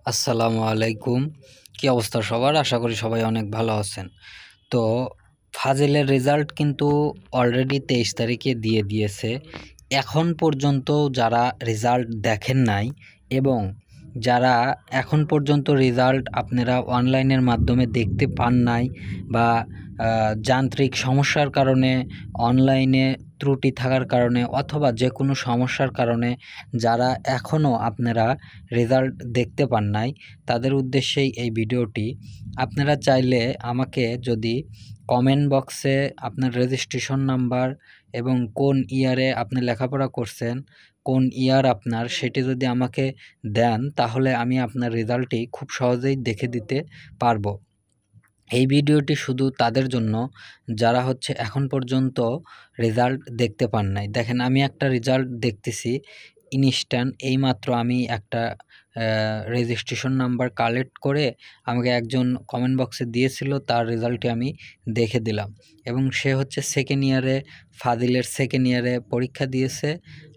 আসসালামু আলাইকুম। কি অবস্থা সবার? আশা করি সবাই অনেক ভালো আছেন। তো ফাজিলের রেজাল্ট কিন্তু অলরেডি 23 তারিখে দিয়ে দিয়েছে। এখন পর্যন্ত যারা রেজাল্ট দেখেন নাই এবং যারা এখন পর্যন্ত রেজাল্ট আপনারা অনলাইনের মাধ্যমে দেখতে পান নাই বা যান্ত্রিক সমস্যার কারণে, অনলাইনে ত্রুটি থাকার কারণে অথবা যে কোনো সমস্যার কারণে যারা এখনও আপনারা রেজাল্ট দেখতে পান নাই, তাদের উদ্দেশ্যেই এই ভিডিওটি। আপনারা চাইলে আমাকে যদি কমেন্ট বক্সে আপনার রেজিস্ট্রেশন নাম্বার এবং কোন ইয়ারে আপনি লেখাপড়া করছেন, কোন ইয়ার আপনার, সেটি যদি আমাকে দেন তাহলে আমি আপনার রেজাল্টটি খুব সহজেই দেখে দিতে পারবো। এই ভিডিওটি শুধু তাদের জন্য যারা এখন পর্যন্ত রেজাল্ট দেখতে পান নাই। দেখেন, আমি একটা রেজাল্ট দেখতেছি ইনস্ট্যান্ট। এইমাত্র আমি একটা রেজিস্ট্রেশন নাম্বার কালেক্ট করে আমাকে একজন কমেন্ট বক্সে দিয়েছিল, তার রেজাল্টটি আমি দেখে দিলাম। এবং সে সেকেন্ড ইয়ারে, ফাজিলের সেকেন্ড ইয়ারে পরীক্ষা দিয়েছে।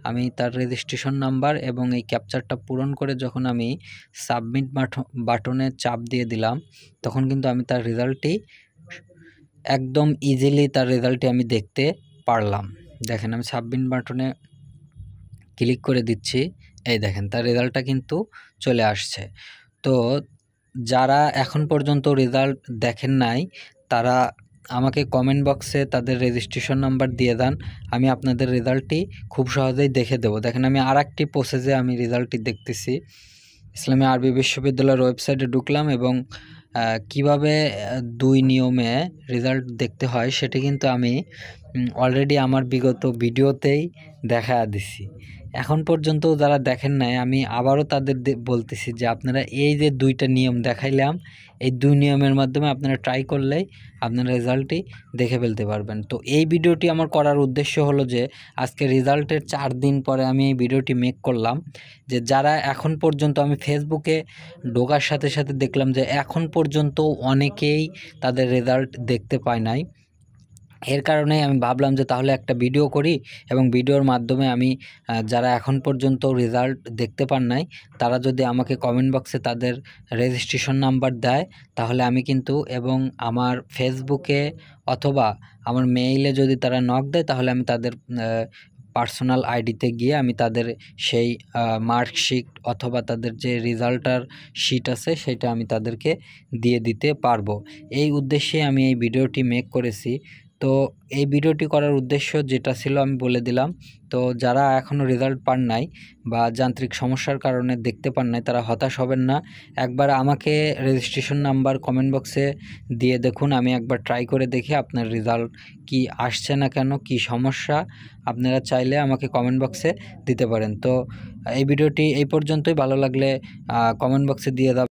আমি তার রেজিস্ট্রেশন নাম্বার এবং এই ক্যাপচারটা পূরণ করে যখন আমি সাবমিট বাটনে চাপ দিয়ে দিলাম, তখন কিন্তু আমি তার রেজাল্টটি একদম ইজিলি আমি দেখতে পারলাম। দেখেন, আমি সাবমিট বাটনে ক্লিক করে দিচ্ছি, এই দেখেন তার রেজাল্টটা কিন্তু চলে আসছে। তো যারা এখন পর্যন্ত রেজাল্ট দেখেন নাই, তারা আমাকে কমেন্ট বক্সে তাদের রেজিস্ট্রেশন নাম্বার দিয়ে দেন, আমি আপনাদের রেজাল্টটি খুব সহজেই দেখে দেবো। দেখেন, আমি আরেকটি প্রসেসে আমি রেজাল্টটি দেখতেছি। ইসলামী আরবি বিশ্ববিদ্যালয়ের ওয়েবসাইটে ঢুকলাম এবং কিভাবে 2 নিয়মে রেজাল্ট দেখতে হয় সেটি কিন্তু আমি অলরেডি আমার বিগত ভিডিওতেই দেখা দিছি। এখন পর্যন্ত যারা দেখেন নাই, আমি আবারও তাদের বলতেছি যে আপনারা এই যে 2টা নিয়ম দেখাইলাম, এই 2 নিয়মের মাধ্যমে আপনারা ট্রাই করলেই আপনারা রেজাল্টটি দেখে ফেলতে পারবেন। তো এই ভিডিওটি আমার করার উদ্দেশ্য হলো যে আজকে রেজাল্টের 4 দিন পরে আমি এই ভিডিওটি মেক করলাম, যে যারা এখন পর্যন্ত, আমি ফেসবুকে ঢোকার সাথে সাথে দেখলাম যে এখন পর্যন্ত অনেকেই তাদের রেজাল্ট দেখতে পায় নাই। এর কারণেই আমি ভাবলাম যে তাহলে একটা ভিডিও করি এবং ভিডিওর মাধ্যমে আমি যারা এখন পর্যন্ত রেজাল্ট দেখতে পান নাই, তারা যদি আমাকে কমেন্ট বক্সে তাদের রেজিস্ট্রেশন নাম্বার দেয়, তাহলে আমি কিন্তু, এবং আমার ফেসবুকে অথবা আমার মেইলে যদি তারা নক দেয়, তাহলে আমি তাদের পার্সোনাল আইডিতে গিয়ে আমি তাদের সেই মার্কশিট অথবা তাদের যে রেজাল্টার শিট আছে সেটা আমি তাদেরকে দিয়ে দিতে পারবো। এই উদ্দেশ্যে আমি এই ভিডিওটি মেক করেছি। তো এই ভিডিওটি করার উদ্দেশ্য যেটা ছিল আমি বলে দিলাম। তো যারা এখনও রেজাল্ট পান নাই বা যান্ত্রিক সমস্যার কারণে দেখতে পান নাই, তারা হতাশ হবেন না। একবার আমাকে রেজিস্ট্রেশন নাম্বার কমেন্ট বক্সে দিয়ে দেখুন, আমি একবার ট্রাই করে দেখি আপনার রেজাল্ট কি আসছে না কেন, কি সমস্যা, আপনারা চাইলে আমাকে কমেন্ট বক্সে দিতে পারেন। তো এই ভিডিওটি এই পর্যন্তই। ভালো লাগলে কমেন্ট বক্সে দিয়ে দাও।